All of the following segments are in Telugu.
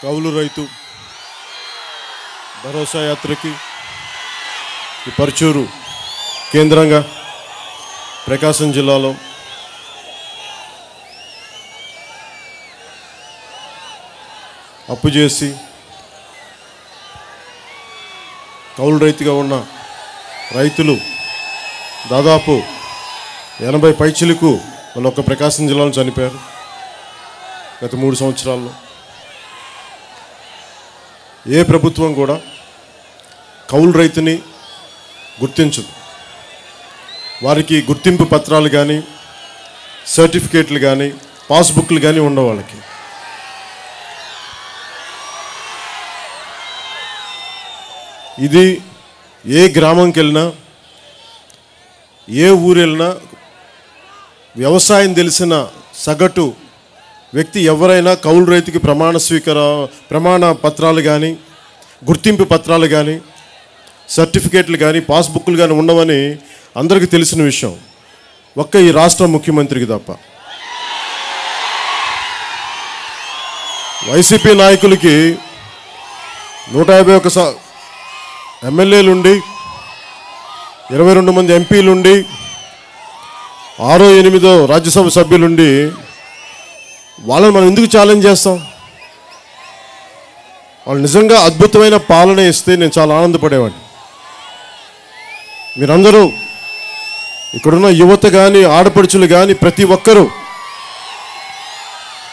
కౌలు రైతు భరోసా యాత్రకి ఈ పర్చూరు కేంద్రంగా ప్రకాశం జిల్లాలో అప్పు చేసి కౌలు రైతుగా ఉన్న రైతులు దాదాపు 80 పైచిలకు వాళ్ళు ఒక్క ప్రకాశం జిల్లాలో చనిపోయారు గత 3 సంవత్సరాల్లో. ఏ ప్రభుత్వం కూడా కౌలు రైతుని గుర్తించదు. వారికి గుర్తింపు పత్రాలు కానీ సర్టిఫికేట్లు కానీ పాస్బుక్లు కానీ ఉండవు. వాళ్ళకి ఇది ఏ గ్రామంకి వెళ్ళినా ఏ ఊరు వెళ్ళినా వ్యవసాయం తెలిసిన సగటు వ్యక్తి ఎవరైనా కౌలు రైతుకి ప్రమాణ పత్రాలు కానీ గుర్తింపు పత్రాలు కానీ సర్టిఫికేట్లు కానీ పాస్బుక్లు కానీ ఉండవని అందరికీ తెలిసిన విషయం, ఒక్క ఈ రాష్ట్ర ముఖ్యమంత్రికి తప్ప. వైసీపీ నాయకులకి 151 ఎమ్మెల్యేలుండి 22 మంది ఎంపీలుండి 6, 8 రాజ్యసభ సభ్యులుండి వాళ్ళని మనం ఎందుకు ఛాలెంజ్ చేస్తాం? వాళ్ళు నిజంగా అద్భుతమైన పాలన ఇస్తే నేను చాలా ఆనందపడేవాడిని. మీరందరూ ఇక్కడున్న యువత కానీ ఆడపడుచులు కానీ ప్రతి ఒక్కరూ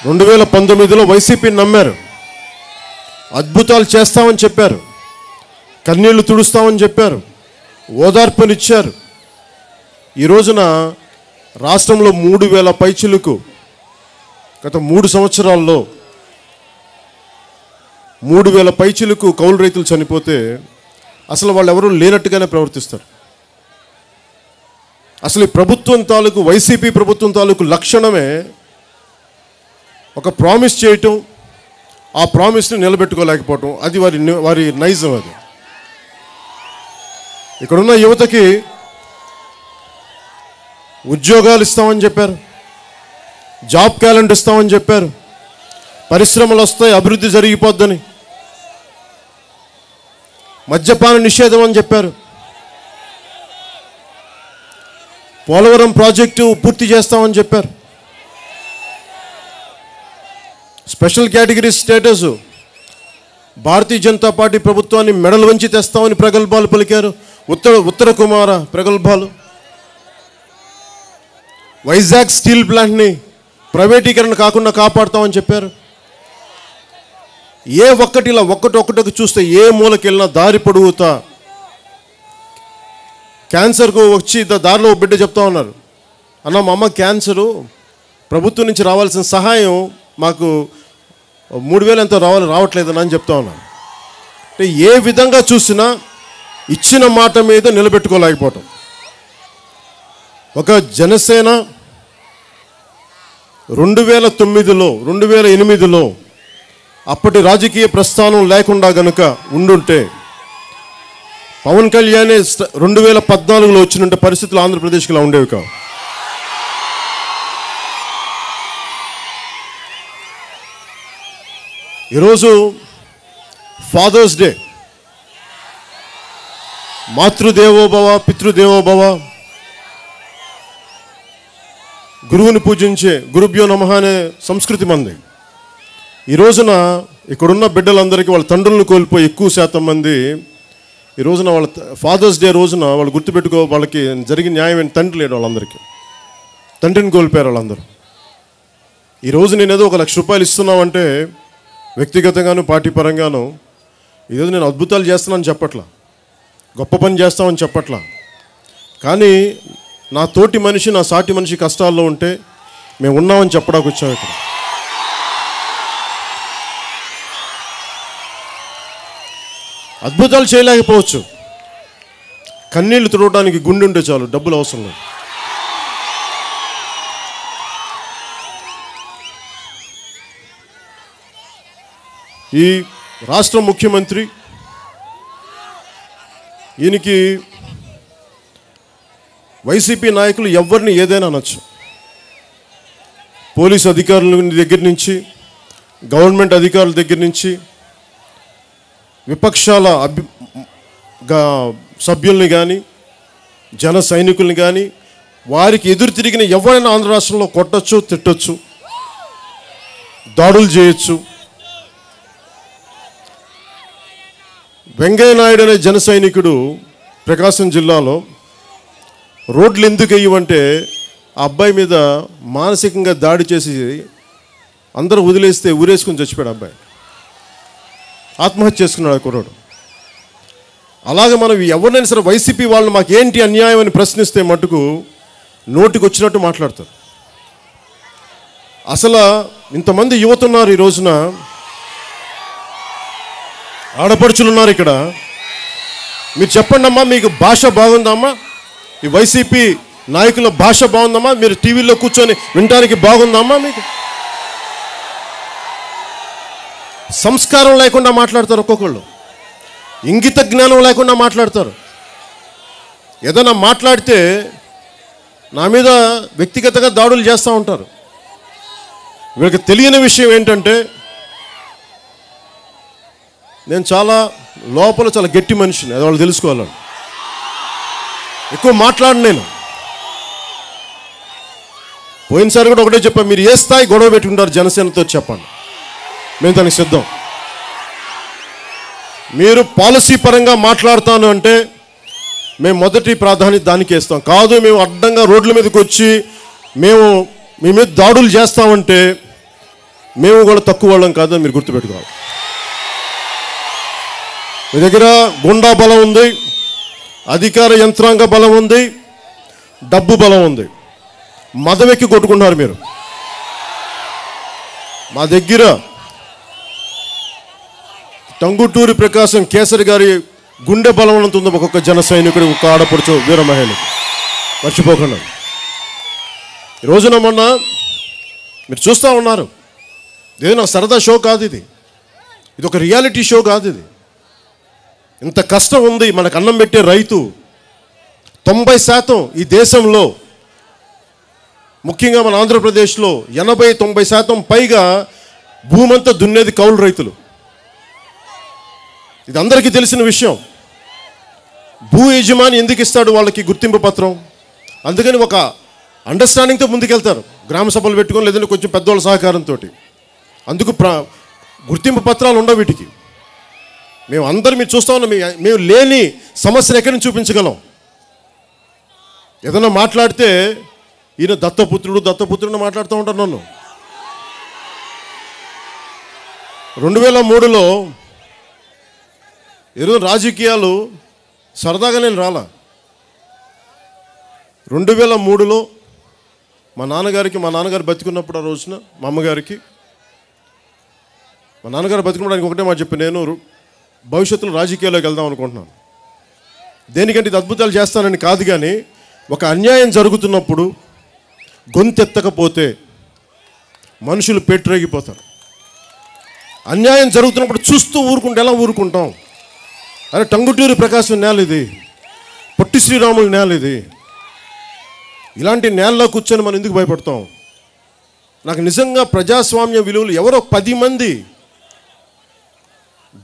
2019లో వైసీపీని నమ్మారు, అద్భుతాలు చేస్తామని చెప్పారు, కన్నీళ్లు తుడుస్తామని చెప్పారు, ఓదార్పునిచ్చారు. ఈ రోజున రాష్ట్రంలో 3000 పైచిలకు గత 3 సంవత్సరాల్లో 3000 పైచిలకు కౌలు రైతులు చనిపోతే అసలు వాళ్ళు ఎవరూ లేనట్టుగానే ప్రవర్తిస్తారు. అసలు ఈ ప్రభుత్వం తాలూకు వైసీపీ ప్రభుత్వం తాలూకు లక్షణమే ఒక ప్రామిస్ చేయటం, ఆ ప్రామిస్ని నిలబెట్టుకోలేకపోవటం. అది వారి నైజం. అది ఇక్కడున్న యువతకి ఉద్యోగాలు ఇస్తామని చెప్పారు, జాబ్ క్యాలెండర్ ఇస్తామని చెప్పారు, పరిశ్రమలు వస్తాయి, అభివృద్ధి జరిగిపోద్దని, మద్యపాన నిషేధం అని చెప్పారు, పోలవరం ప్రాజెక్టు పూర్తి చేస్తామని చెప్పారు, special category status Bharatiya Janata party ప్రభుత్వాన్ని మెడలు వంచి తెస్తామని ప్రగల్భాలు పలికారు, ఉత్తర కుమార ప్రగల్భాలు. వైజాగ్ స్టీల్ ప్లాంట్ని ప్రైవేటీకరణ కాకుండా కాపాడుతామని చెప్పారు. ఏ ఒక్కటి ఇలా ఒక్కటొక్కటి చూస్తే ఏ మూలకెళ్ళినా దారి పొడుగుతా క్యాన్సర్కు వచ్చి దారిలో బిడ్డ చెప్తా ఉన్నారు, అన్న మా అమ్మ క్యాన్సరు, ప్రభుత్వం నుంచి రావాల్సిన సహాయం మాకు 3000 ఎంతో రావట్లేదని అని చెప్తా ఉన్నారు. అంటే ఏ విధంగా చూసినా ఇచ్చిన మాట మీద నిలబెట్టుకోలేకపోవటం. ఒక జనసేన 2009లో 2008లో అప్పటి రాజకీయ ప్రస్థానం లేకుండా గనుక ఉండుంటే, పవన్ కళ్యాణ్ 2014లో వచ్చినంటే పరిస్థితులు ఆంధ్రప్రదేశ్కి ఇలా ఉండేవి కావు. ఈరోజు ఫాదర్స్ డే, మాతృదేవోభవ పితృదేవోభవ, గురువుని పూజించే గురుభ్యో నమః అనే సంస్కృతి మంది. ఈ రోజున ఇక్కడున్న బిడ్డలందరికీ వాళ్ళ తండ్రులను కోల్పోయి ఎక్కువ శాతం మంది ఈ రోజున వాళ్ళ ఫాదర్స్ డే రోజున వాళ్ళు గుర్తుపెట్టుకో, వాళ్ళకి జరిగిన న్యాయం ఏంటి? తండ్రి లేడు వాళ్ళందరికీ, తండ్రిని కోల్పోయారు వాళ్ళందరూ. ఈరోజు నేనేదో 1 లక్ష రూపాయలు ఇస్తున్నామంటే వ్యక్తిగతంగాను పార్టీ పరంగాను ఈరోజు నేను అద్భుతాలు చేస్తున్నానని చెప్పట్లా, గొప్ప పని చేస్తామని చెప్పట్లా. కానీ నా తోటి మనిషి, నా సాటి మనిషి కష్టాల్లో ఉంటే మేము ఉన్నామని చెప్పడానికి వచ్చాము. ఇక్కడ అద్భుతాలు చేయలేకపోవచ్చు, కన్నీళ్లు తుడవడానికి గుండె ఉంటే చాలు, డబ్బులు అవసరం లేదు. ఈ రాష్ట్ర ముఖ్యమంత్రి ఈయనకి వైసీపీ నాయకులు ఎవరిని ఏదైనా అనొచ్చు, పోలీసు అధికారుల దగ్గర నుంచి గవర్నమెంట్ అధికారుల దగ్గర నుంచి విపక్షాల సభ్యుల్ని కానీ జన సైనికుల్ని కానీ వారికి ఎదురు తిరిగిన ఎవరైనా ఆంధ్ర రాష్ట్రంలో కొట్టచ్చు, తిట్టచ్చు, దాడులు చేయొచ్చు. వెంకయ్య నాయుడు అనే జన సైనికుడు ప్రకాశం జిల్లాలో రోడ్లు ఎందుకు వేయవంటే ఆ అబ్బాయి మీద మానసికంగా దాడి చేసి అందరూ వదిలేస్తే ఊరేసుకుని చచ్చిపోయాడు. అబ్బాయి ఆత్మహత్య చేసుకున్నాడు ఆ కుర్రాడు. అలాగే మనం ఎవరినైనా సరే వైసీపీ వాళ్ళు మాకేంటి అన్యాయం అని ప్రశ్నిస్తే మటుకు నోటికి వచ్చినట్టు మాట్లాడతారు. అసలు ఇంతమంది యువత ఉన్నారు ఈ రోజున, ఆడపడుచులు ఉన్నారు ఇక్కడ. మీరు చెప్పండి అమ్మా, మీకు భాష బాగుందమ్మా? ఈ వైసీపీ నాయకుల భాష బాగుందమ్మా? మీరు టీవీలో కూర్చొని వినడానికి బాగుందమ్మా? మీకు సంస్కారం లేకుండా మాట్లాడతారు, ఒక్కొక్కళ్ళు ఇంగిత జ్ఞానం లేకుండా మాట్లాడతారు. ఏదైనా మాట్లాడితే నా మీద వ్యక్తిగతంగా దాడులు చేస్తూ ఉంటారు. వీళ్ళకి తెలియని విషయం ఏంటంటే నేను లోపల చాలా గట్టి మనిషిని, అది వాళ్ళు తెలుసుకోవాలని. ఎక్కువ మాట్లాడను నేను. పోయినసారి కూడా ఒకటే చెప్పాను, మీరు ఏ స్థాయి గొడవ పెట్టుకుంటారు జనసేనతో చెప్పండి, మేము దానికి సిద్ధం. మీరు పాలసీ పరంగా మాట్లాడతాను అంటే మేము మొదటి ప్రాధాన్యత దానికి ఇస్తాం. కాదు మేము అడ్డంగా రోడ్ల మీదకి వచ్చి మేము మీ మీద దాడులు చేస్తామంటే మేము కూడా తక్కువ వాళ్ళం కాదు అని మీరు గుర్తుపెట్టుకోవాలి. మీ దగ్గర గుండా బలం ఉంది, అధికార యంత్రాంగ బలం ఉంది, డబ్బు బలం ఉంది. మదం ఎక్కి కొట్టుకుంటున్నారు మీరు. మా దగ్గర టంగుటూరి ప్రకాశం కేసరి గారి గుండె బలవంతం ఉంది ఒక్కొక్క జన సైనికుడు, ఒక్క ఆడపడుచు వీర మహిళకి, మర్చిపోకుండా. ఈ రోజున మొన్న మీరు చూస్తూ ఉన్నారు, ఇదే నా సరదా షో కాదు, ఇది ఒక రియాలిటీ షో కాదు. ఇది ఇంత కష్టం ఉంది. మనకు అన్నం పెట్టే రైతు 90% ఈ దేశంలో, ముఖ్యంగా మన ఆంధ్రప్రదేశ్లో 80-90% పైగా భూమంతా దున్నేది కౌలు రైతులు. ఇది అందరికీ తెలిసిన విషయం. భూ యజమాని ఎందుకు ఇస్తాడు వాళ్ళకి గుర్తింపు పత్రం? అందుకని ఒక అండర్స్టాండింగ్తో ముందుకెళ్తారు, గ్రామ సభలు పెట్టుకొని, లేదంటే కొంచెం పెద్దవాళ్ళ సహకారంతో. అందుకు గుర్తింపు పత్రాలు ఉండవు వీటికి. మేము అందరం మీరు చూస్తూ ఉన్నాం, మేము లేని సమస్యను ఎక్కడి నుంచి చూపించగలం? ఏదైనా మాట్లాడితే ఈయన దత్తపుత్రుడు మాట్లాడుతూ ఉంటారు నన్ను. 2003లో ఈరోజు రాజకీయాలు సరదాగా నేను రాలా. 2003లో మా నాన్నగారు బతికున్నప్పుడు, ఆ రోజున మా అమ్మగారికి, మా నాన్నగారు బతికున్నడానికి ఒకటే మాట చెప్పి, నేను భవిష్యత్తులో రాజకీయాల్లోకి వెళ్దాం అనుకుంటున్నాను. దేనికంటే ఇది అద్భుతాలు చేస్తానని కాదు, కానీ ఒక అన్యాయం జరుగుతున్నప్పుడు గొంతెత్తకపోతే మనుషులు పెట్టరేగిపోతారు. అన్యాయం జరుగుతున్నప్పుడు చూస్తూ ఊరుకుంటే ఎలా ఊరుకుంటాం? అరే, టంగుటూరి ప్రకాశం నేల ఇది, పొట్టి శ్రీరాముల నేల ఇది. ఇలాంటి నేలలో కూర్చొని మనం ఎందుకు భయపడతాం? నాకు నిజంగా ప్రజాస్వామ్య విలువలు ఎవరో 10 మంది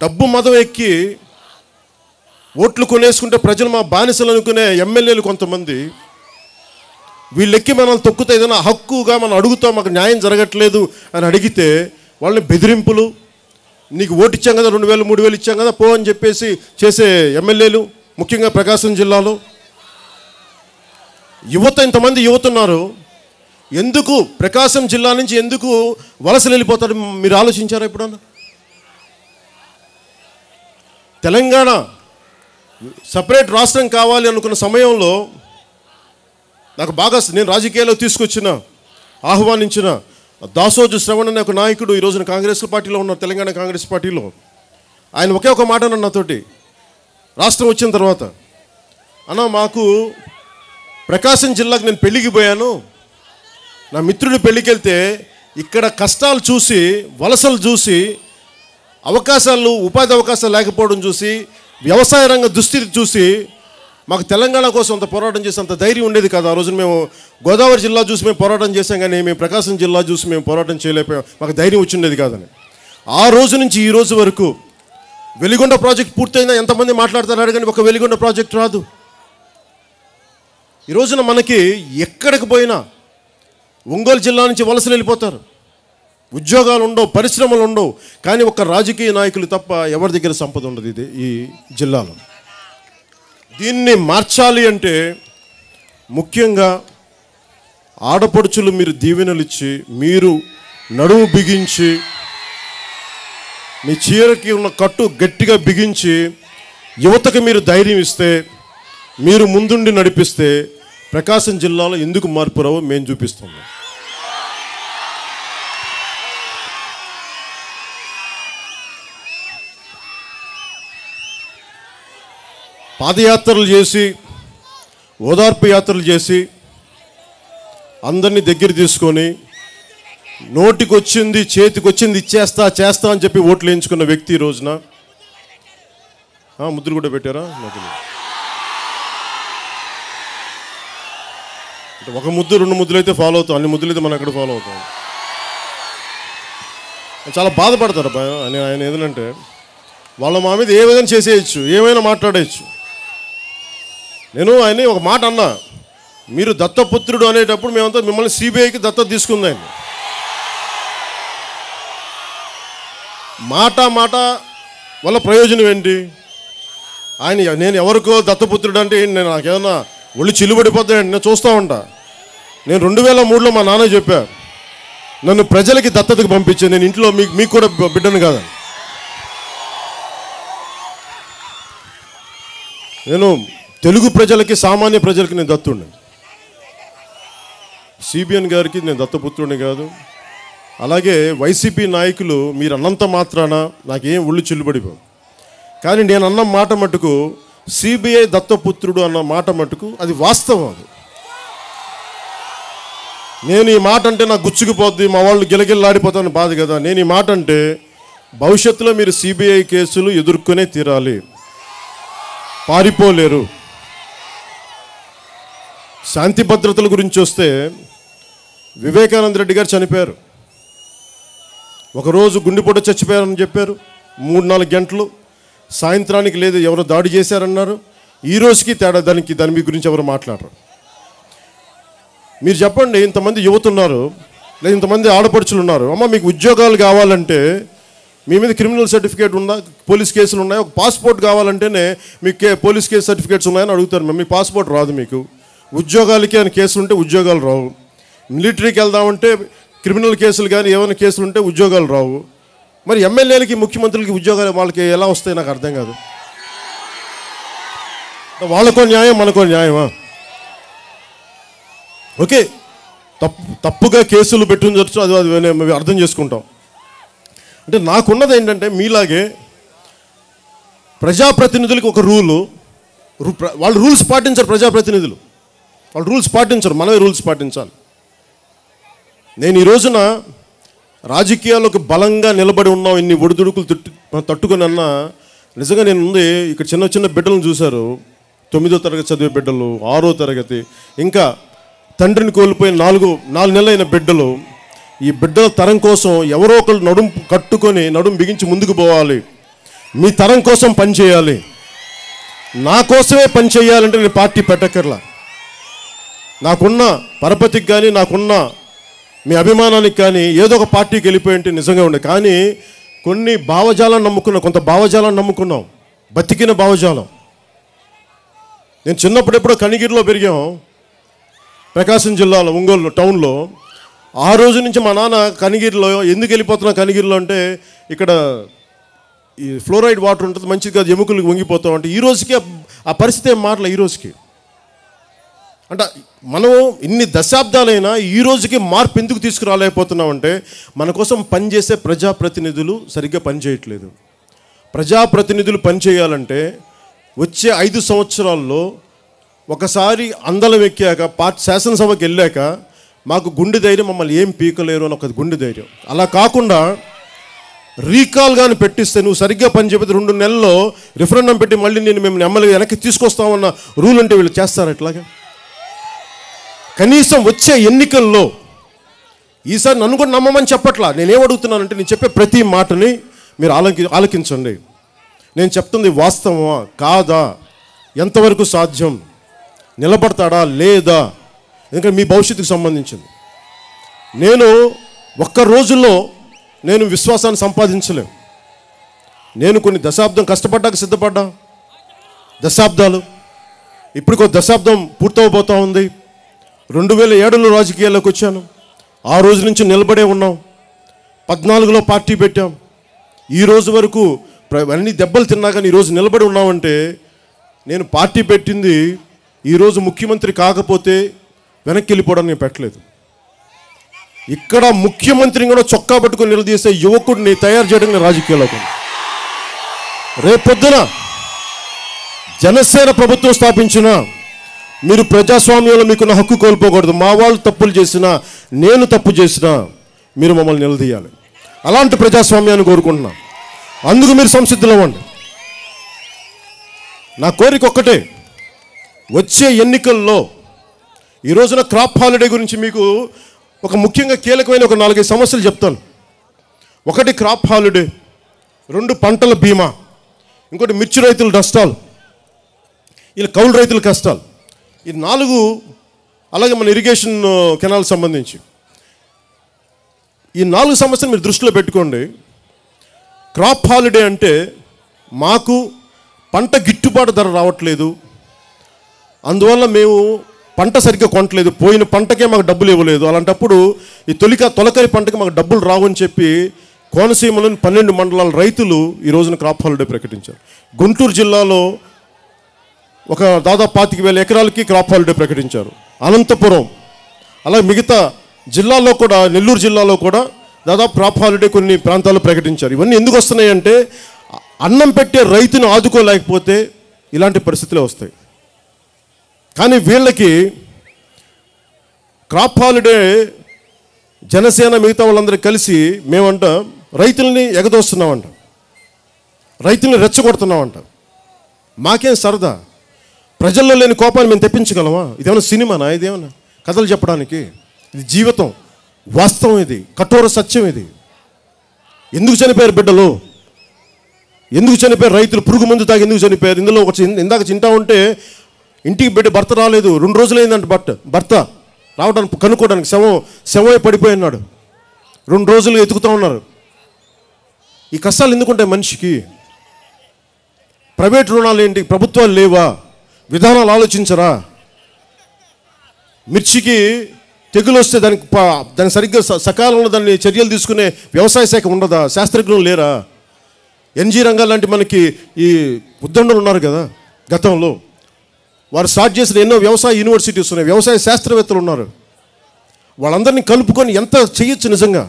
డబ్బు మదం ఎక్కి ఓట్లు కొనేసుకుంటే ప్రజలు మా బానిసలు అనుకునే ఎమ్మెల్యేలు కొంతమంది, వీళ్ళెక్కి మనల్ని తొక్కుతా ఏదైనా హక్కుగా మనం అడుగుతాం, మాకు న్యాయం జరగట్లేదు అని అడిగితే వాళ్ళని బెదిరింపులు, నీకు ఓటు ఇచ్చాం కదా, 2000 3000 ఇచ్చాం కదా, పో అని చెప్పేసి చేసే ఎమ్మెల్యేలు, ముఖ్యంగా ప్రకాశం జిల్లాలో. ఇంతమంది యువత ఉన్నారు. ఎందుకు ప్రకాశం జిల్లా నుంచి ఎందుకు వలసలు వెళ్ళిపోతారు మీరు ఆలోచించారా ఎప్పుడన్నా? తెలంగాణ సపరేట్ రాష్ట్రం కావాలి అనుకున్న సమయంలో నాకు బాగా, నేను రాజకీయాల్లో తీసుకొచ్చిన, ఆహ్వానించిన దాసోజు శ్రవణ్ అనే ఒక నాయకుడు ఈ రోజున కాంగ్రెస్ పార్టీలో ఉన్నారు, తెలంగాణ కాంగ్రెస్ పార్టీలో. ఆయన ఒకే ఒక మాట అన్నాడు నాతోటి రాష్ట్రం వచ్చిన తర్వాత, అన్న మాకు ప్రకాశం జిల్లాకు నేను పెళ్ళికి పోయాను, నా మిత్రుడి పెళ్ళికి వెళ్తే ఇక్కడ కష్టాలు చూసి, వలసలు చూసి, అవకాశాలు, ఉపాధి అవకాశాలు లేకపోవడం చూసి, వ్యవసాయ రంగ దుస్థితి చూసి మాకు తెలంగాణ కోసం అంత పోరాటం చేసి అంత ధైర్యం ఉండేది కాదు. ఆ రోజున మేము గోదావరి జిల్లా చూసి మేము పోరాటం చేసాం, కానీ మేము ప్రకాశం జిల్లా చూసి మేము పోరాటం చేయలేకపోయాం, మాకు ధైర్యం వచ్చిండేది కాదని. ఆ రోజు నుంచి ఈ రోజు వరకు వెలిగొండ ప్రాజెక్ట్ పూర్తయిందా ఎంతమంది మాట్లాడుతున్నారు కానీ ఒక వెలిగొండ ప్రాజెక్ట్ రాదు. ఈ రోజున మనకి ఎక్కడికి పోయినా ఒంగోలు జిల్లా నుంచి వలసలు వెళ్ళిపోతారు. ఉద్యోగాలు ఉండవు, పరిశ్రమలు ఉండవు, కానీ ఒక రాజకీయ నాయకులు తప్ప ఎవరి దగ్గర సంపద ఉండదు ఇది ఈ జిల్లాలో. దీన్ని మార్చాలి అంటే ముఖ్యంగా ఆడపడుచులు మీరు దీవెనలు ఇచ్చి, మీరు నడుము బిగించి, మీ చీరకి ఉన్న కట్టు గట్టిగా బిగించి యువతకు మీరు ధైర్యం ఇస్తే, మీరు ముందుండి నడిపిస్తే ప్రకాశం జిల్లాలో ఎందుకు మార్పు రావో మేము చూపిస్తాము. పాదయాత్రలు చేసి, ఓదార్పు యాత్రలు చేసి, అందరినీ దగ్గర తీసుకొని నోటికి వచ్చింది చేతికి వచ్చింది చేస్తా అని చెప్పి ఓట్లు వేయించుకున్న వ్యక్తి ఈ రోజున ముద్దులు కూడా పెట్టారా? ఒక ముద్దు 2 ముద్దులు అయితే ఫాలో అవుతాం, అన్ని ముద్దులు అయితే మనం ఎక్కడ ఫాలో అవుతాం. చాలా బాధపడతారు ఆయన. ఏదంటే వాళ్ళ మా మీద ఏ విధంగా చేసేయచ్చు, ఏమైనా మాట్లాడేయచ్చు. నేను ఆయన ఒక మాట అన్నా, మీరు దత్తపుత్రుడు అనేటప్పుడు మేమంతా మిమ్మల్ని సిబిఐకి దత్తత తీసుకుంది. ఆయన మాట వల్ల ప్రయోజనం ఏంటి? నేను ఎవరికో దత్తపుత్రుడు అంటే నేను నాకేమన్నా ఒళ్ళు చిల్లుబడిపోతాయండి. నేను చూస్తూ ఉంటా. నేను 2003లో మా నాన్న చెప్పా, నన్ను ప్రజలకి దత్తతకు పంపించాను, నేను ఇంట్లో మీకు కూడా బిడ్డను కాదు. నేను తెలుగు ప్రజలకి, సామాన్య ప్రజలకి నేను దత్తుడిని. సిబిఎన్ గారికి నేను దత్తపుత్రుడిని కాదు. అలాగే వైసీపీ నాయకులు మీరు అన్నంత మాత్రాన నాకేం ఒళ్ళు చిల్లుబడిపోవు. కానీ నేను అన్న మాట మటుకు సిబిఐ దత్తపుత్రుడు అన్న మాట మటుకు అది వాస్తవం. అది నేను ఈ మాట అంటే నాకు గుచ్చుకుపోద్ది, మా వాళ్ళు గిలగిల్లాడిపోతాను బాధ కదా. నేను ఈ మాట అంటే భవిష్యత్తులో మీరు సిబిఐ కేసులు ఎదుర్కొనే తీరాలి, పారిపోలేరు. శాంతి భద్రతల గురించి వస్తే వివేకానంద రెడ్డి గారు చనిపోయారు. ఒకరోజు గుండెపోటు చచ్చిపోయారని చెప్పారు. 3-4 గంటలు సాయంత్రానికి లేదు, ఎవరో దాడి చేశారన్నారు. ఈ రోజుకి తేడా దాని మీ గురించి ఎవరు మాట్లాడరు. మీరు చెప్పండి, ఇంతమంది యువత ఉన్నారు, లేదా ఇంతమంది ఆడపడుచులు ఉన్నారు. అమ్మ మీకు ఉద్యోగాలు కావాలంటే మీ మీద క్రిమినల్ సర్టిఫికేట్ ఉందా, పోలీస్ కేసులు ఉన్నాయి, ఒక పాస్పోర్ట్ కావాలంటేనే మీకు పోలీస్ కేసు సర్టిఫికేట్స్ ఉన్నాయని అడుగుతారు. మేము మీకు పాస్పోర్ట్ రాదు, మీకు ఉద్యోగాలకి అని కేసులు ఉంటే ఉద్యోగాలు రావు. మిలిటరీకి వెళ్దామంటే క్రిమినల్ కేసులు కానీ ఏమైనా కేసులు ఉంటే ఉద్యోగాలు రావు. మరి ఎమ్మెల్యేలకి, ముఖ్యమంత్రులకి ఉద్యోగాలు వాళ్ళకి ఎలా వస్తాయి నాకు అర్థం కాదు. వాళ్ళకో న్యాయం, మనకో న్యాయమా? ఓకే, తప్పుగా కేసులు పెట్టించవచ్చు, అది మేము అర్థం చేసుకుంటాం. అంటే నాకున్నది ఏంటంటే మీలాగే ప్రజాప్రతినిధులకి ఒక వాళ్ళు రూల్స్ పాటించరు. ప్రజాప్రతినిధులు వాళ్ళు రూల్స్ పాటించరు, మనమే రూల్స్ పాటించాలి. నేను ఈ రోజున రాజకీయాలకు బలంగా నిలబడి ఉన్నాం, ఇన్ని ఒడిదుడుకులు తట్టుకొని అన్నా నిజంగా నేను ఉంది. ఇక్కడ చిన్న చిన్న బిడ్డలను చూశారు, 9వ తరగతి చదివే బిడ్డలు, 6వ తరగతి, ఇంకా తండ్రిని కోల్పోయిన 4 నెలలైన బిడ్డలు. ఈ బిడ్డల తరం కోసం ఎవరో ఒకరు నడుం బిగించి ముందుకు పోవాలి. మీ తరం కోసం పనిచేయాలి. నా కోసమే పని చేయాలంటే నేను పార్టీ పెట్టక్కర్లా. నాకున్న పరపతికి కానీ, నాకున్న మీ అభిమానానికి కానీ ఏదో ఒక పార్టీకి వెళ్ళిపోయింటే నిజంగా ఉండే. కానీ కొన్ని భావజాలను నమ్ముకున్నాం, కొంత భావజాలను నమ్ముకున్నాం, బతికిన భావజాలం. నేను చిన్నప్పుడు ఎప్పుడో కనిగిరిలో పెరిగాం, ప్రకాశం జిల్లాలో ఒంగోలు టౌన్లో. ఆ రోజు నుంచి మా నాన్న కనిగిరిలో ఎందుకు వెళ్ళిపోతున్నా కనిగిరిలో అంటే ఇక్కడ ఈ ఫ్లోరైడ్ వాటర్ ఉంటుంది, మంచిది కాదు, ఎముకలకు వంగిపోతాం అంటే ఈ రోజుకి ఆ పరిస్థితి ఏం మారలే. ఈ రోజుకి అంటే మనం ఇన్ని దశాబ్దాలైనా ఈ రోజుకి మార్పు ఎందుకు తీసుకురాలేకపోతున్నామంటే మన కోసం పనిచేసే ప్రజాప్రతినిధులు సరిగ్గా పనిచేయట్లేదు. ప్రజాప్రతినిధులు పనిచేయాలంటే వచ్చే 5 సంవత్సరాల్లో ఒకసారి అందలం ఎక్కాక శాసనసభకి వెళ్ళాక మాకు గుండె ధైర్యం, మమ్మల్ని ఏం పీకలేరు అని ఒక గుండె ధైర్యం. అలా కాకుండా రీకాల్ కానీ పెట్టిస్తే నువ్వు సరిగ్గా పని చెప్పితే 2 నెలల్లో రిఫరెండం పెట్టి మళ్ళీ మేము ఎమ్మెల్యే వెనక్కి తీసుకొస్తామన్న రూల్ అంటే వీళ్ళు చేస్తారు. ఎట్లాగా కనీసం వచ్చే ఎన్నికల్లో ఈసారి నన్ను కూడా నమ్మమని చెప్పట్లా. నేనేం అడుగుతున్నానంటే, నేను చెప్పే ప్రతి మాటని మీరు ఆలకించండి. నేను చెప్తుంది వాస్తవమా కాదా, ఎంతవరకు సాధ్యం, నిలబడతాడా లేదా, ఎందుకంటే మీ భవిష్యత్తుకు సంబంధించింది. నేను ఒక్క రోజుల్లో నేను విశ్వాసాన్ని సంపాదించలేను. నేను కొన్ని దశాబ్దం కష్టపడ్డాక సిద్ధపడ్డా, దశాబ్దాలు, ఇప్పటికో దశాబ్దం పూర్తవబోతూ ఉంది. 2007లో రాజకీయాల్లోకి వచ్చాను. ఆ రోజు నుంచి నిలబడే ఉన్నాం. 14లో పార్టీ పెట్టాం. ఈ రోజు వరకు అన్ని దెబ్బలు తిన్నా కానీ ఈరోజు నిలబడి ఉన్నామంటే, నేను పార్టీ పెట్టింది ఈరోజు ముఖ్యమంత్రి కాకపోతే వెనక్కి వెళ్ళిపోవడానికి నేను పెట్టలేదు. ఇక్కడ ముఖ్యమంత్రిని కూడా చొక్కా పట్టుకొని నిలదీసే యువకుడిని తయారు చేయడం నేను రాజకీయాల్లోకి. రేపొద్దున జనసేన ప్రభుత్వం స్థాపించిన మీరు ప్రజాస్వామ్యంలో మీకున్న హక్కు కోల్పోకూడదు. మా వాళ్ళు తప్పులు చేసినా, నేను తప్పు చేసినా మీరు మమ్మల్ని నిలదీయాలి. అలాంటి ప్రజాస్వామ్యాన్ని కోరుకుంటున్నాం. అందుకు మీరు సంసిద్ధులు అవ్వండి. నా కోరిక ఒక్కటే, వచ్చే ఎన్నికల్లో ఈ రోజున క్రాప్ హాలిడే గురించి మీకు ఒక ముఖ్యంగా కీలకమైన ఒక 4-5 సమస్యలు చెప్తాను. 1 క్రాప్ హాలిడే, 2 పంటల బీమా, ఇంకోటి మిర్చి రైతుల నష్టాలు, ఇలా కౌలు రైతుల కష్టాలు, ఈ 4. అలాగే మన ఇరిగేషన్ కెనాల్ సంబంధించి ఈ 4 సమస్యలు మీరు దృష్టిలో పెట్టుకోండి. క్రాప్ హాలిడే అంటే మాకు పంట గిట్టుబాటు ధర రావట్లేదు, అందువల్ల మేము పంట సరిగ్గా కొనట్లేదు, పోయిన పంటకే మాకు డబ్బులు ఇవ్వలేదు. అలాంటప్పుడు ఈ తొలకరి పంటకి మాకు డబ్బులు రావని చెప్పి కోనసీమలోని 12 మండలాల రైతులు ఈ రోజున క్రాప్ హాలిడే ప్రకటించారు. గుంటూరు జిల్లాలో ఒక దాదాపు 25,000 ఎకరాలకి క్రాప్ హాలిడే ప్రకటించారు. అనంతపురం, అలాగే మిగతా జిల్లాల్లో కూడా, నెల్లూరు జిల్లాలో కూడా దాదాపు క్రాప్ హాలిడే కొన్ని ప్రాంతాల్లో ప్రకటించారు. ఇవన్నీ ఎందుకు వస్తున్నాయంటే, అన్నం పెట్టే రైతును ఆదుకోలేకపోతే ఇలాంటి పరిస్థితులే వస్తాయి. కానీ వీళ్ళకి క్రాప్ హాలిడే జనసేన మిగతా వాళ్ళందరూ కలిసి మేమంట రైతుల్ని ఎగదోస్తున్నామంట, రైతుల్ని రెచ్చగొడుతున్నామంట. మాకేం సరదా, ప్రజల్లో లేని కోపాన్ని మేము తెప్పించగలమా? ఇదేమన్నా సినిమానా? ఇదేమన్నా కథలు చెప్పడానికి? ఇది జీవితం, వాస్తవం, ఇది కఠోర సత్యం. ఇది ఎందుకు చనిపోయారు బిడ్డలు, ఎందుకు చనిపోయారు రైతులు, పురుగు మందు తాగి ఎందుకు చనిపోయారు? ఇందులో ఒక ఇందాక చింటా ఉంటే, ఇంటికి బిడ్డ భర్త రాలేదు, 2 రోజులైందంట భర్త రావడానికి, కనుక్కోవడానికి, శవమై పడిపోయి ఉన్నాడు. 2 రోజులు ఎతుకుతూ ఉన్నారు. ఈ కష్టాలు ఎందుకుంటాయి మనిషికి? ప్రైవేట్ రుణాలు ఏంటి, ప్రభుత్వాలు లేవా, విధానాలు ఆలోచించరా? మిర్చికి తెగులు వస్తే దానికి సరిగ్గా సకాలంలో దాన్ని చర్యలు తీసుకునే వ్యవసాయ శాఖ ఉండదా? శాస్త్రజ్ఞులు లేరా? ఎన్జీ రంగాలు లాంటి మనకి ఈ ఉద్దండులు ఉన్నారు కదా, గతంలో వారు స్టార్ట్ చేసిన ఎన్నో వ్యవసాయ యూనివర్సిటీస్ ఉన్నాయి, వ్యవసాయ శాస్త్రవేత్తలు ఉన్నారు. వాళ్ళందరినీ కలుపుకొని ఎంత చేయొచ్చు నిజంగా.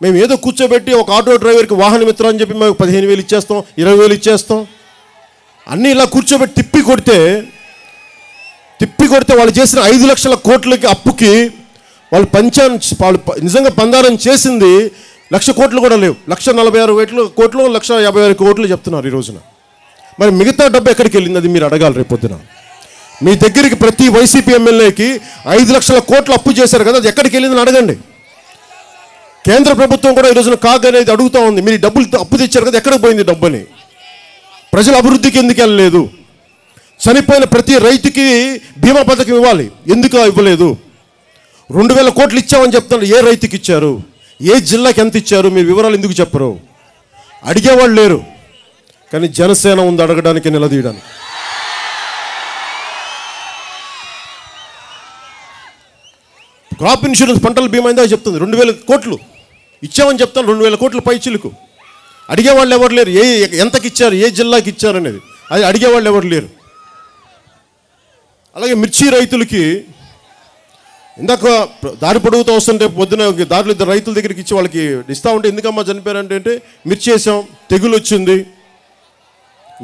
మేము ఏదో కూర్చోబెట్టి ఒక ఆటో డ్రైవర్కి వాహన మిత్రం అని చెప్పి మేము 15,000 ఇచ్చేస్తాం, 20,000 ఇచ్చేస్తాం, అన్నీ ఇలా కూర్చోబెట్టి తిప్పి కొడితే వాళ్ళు చేసిన 5 లక్షల కోట్లకి అప్పుకి వాళ్ళు నిజంగా పందారం చేసింది 1,00,000 కోట్లు కూడా లేవు. 1,46,000 కోట్లు, 1,50,000 కోట్లు చెప్తున్నారు ఈ రోజున. మరి మిగతా డబ్బు ఎక్కడికి వెళ్ళింది? అది మీరు అడగాలి రేపొద్దున. మీ దగ్గరికి ప్రతి వైసీపీ ఎమ్మెల్యేకి 5 లక్షల కోట్లు అప్పు చేశారు కదా, అది ఎక్కడికి వెళ్ళిందని అడగండి. కేంద్ర ప్రభుత్వం కూడా ఈ రోజున కాగనేది అడుగుతూ ఉంది. మీరు డబ్బులు అప్పు తెచ్చారు కదా, ఎక్కడికి పోయింది డబ్బుని? ప్రజల అభివృద్ధికి ఎందుకు వెళ్ళలేదు? చనిపోయిన ప్రతి రైతుకి బీమా పథకం ఇవ్వాలి, ఎందుకు ఇవ్వలేదు? 2,000 కోట్లు ఇచ్చామని చెప్తున్నారు, ఏ రైతుకి ఇచ్చారు? ఏ జిల్లాకి ఎంత ఇచ్చారు? మీరు వివరాలు ఎందుకు చెప్పరు? అడిగేవాళ్ళు లేరు. కానీ జనసేన ఉంది అడగడానికి, నిలదీయడానికి. క్రాప్ ఇన్సూరెన్స్, పంటల బీమా ఇందాక చెప్తుంది 2,000 కోట్లు ఇచ్చామని చెప్తాను. 2,000 కోట్ల పై చిలుకు. అడిగేవాళ్ళు ఎవరు లేరు. ఎంతకి ఇచ్చారు, ఏ జిల్లాకి ఇచ్చారు అనేది అది అడిగేవాళ్ళు ఎవరు లేరు. అలాగే మిర్చి రైతులకి ఇందాక దారి పొడుగుతూ వస్తుంటే పొద్దున దారిలో 2 రైతుల దగ్గరికి ఇచ్చి వాళ్ళకి ఇస్తూ ఉంటే, ఎందుకమ్మా చనిపోయారంటే మిర్చి వేసాం, తెగులు వచ్చింది,